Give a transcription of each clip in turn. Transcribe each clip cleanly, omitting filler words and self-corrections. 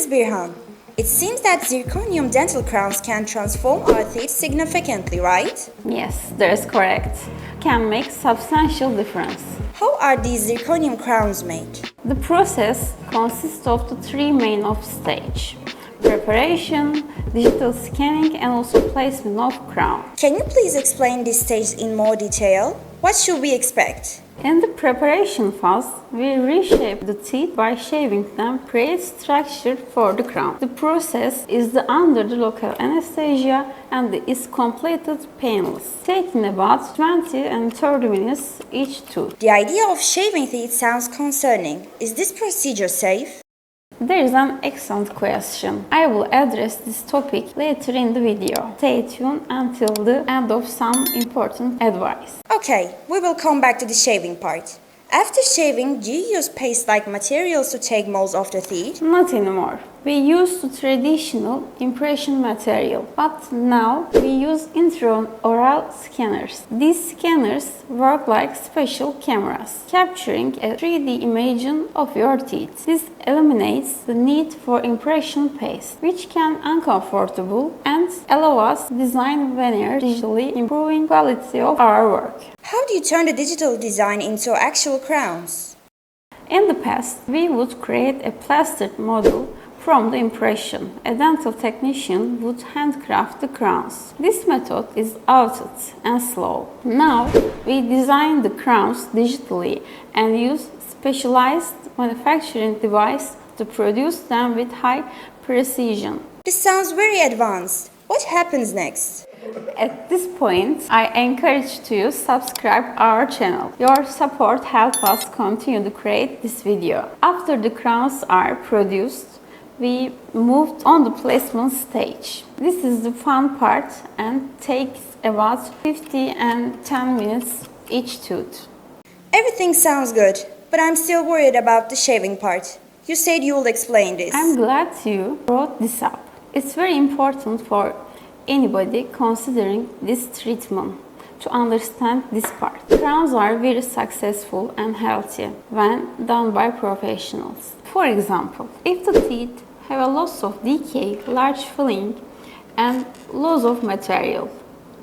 is Birhan. It seems that zirconium dental crowns can transform our teeth significantly, right? Yes, that is correct. Can make substantial difference. How are these zirconium crowns made? The process consists of the three main stages: preparation, digital scanning, and also placement of crown. Can you please explain this stage in more detail? What should we expect? In the preparation phase, we reshape the teeth by shaving them, create structure for the crown. The process is under the local anesthesia and is completed painless, taking about 20 and 30 minutes each tooth. The idea of shaving teeth sounds concerning. Is this procedure safe? There is an excellent question. I will address this topic later in the video. Stay tuned until the end of some important advice. Okay, we will come back to the shaving part. After shaving, do you use paste-like materials to take molds off the teeth? Not anymore. We use the traditional impression material, but now we use intraoral scanners. These scanners work like special cameras, capturing a 3D image of your teeth. This eliminates the need for impression paste, which can be uncomfortable, and allow us to design veneers digitally, improving quality of our work. How do you turn the digital design into actual crowns? In the past, we would create a plastered model from the impression. A dental technician would handcraft the crowns. This method is outdated and slow. Now, we design the crowns digitally and use specialized manufacturing devices to produce them with high precision. This sounds very advanced. What happens next? At this point, I encourage you to subscribe our channel. Your support helps us continue to create this video. After the crowns are produced, we moved on the placement stage. This is the fun part and takes about 50 and 10 minutes each tooth. Everything sounds good, but I'm still worried about the shaving part. You said you'll explain this. I'm glad you brought this up. It's very important for anybody considering this treatment to understand this part. Crowns are very successful and healthy when done by professionals. For example, if the teeth have a loss of decay, large filling, and loss of material,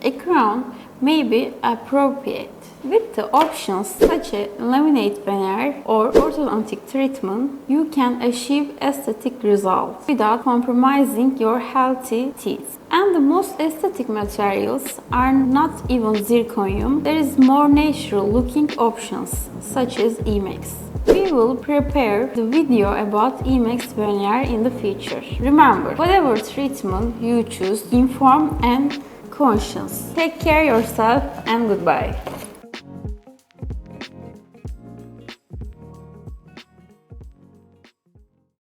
a crown may be appropriate. With the options such as laminate veneer or orthodontic treatment, you can achieve aesthetic results without compromising your healthy teeth. And the most aesthetic materials are not even zirconium. There is more natural looking options such as Emax. We will prepare the video about Emax veneer in the future. Remember, whatever treatment you choose, informed and conscious. Take care of yourself and goodbye.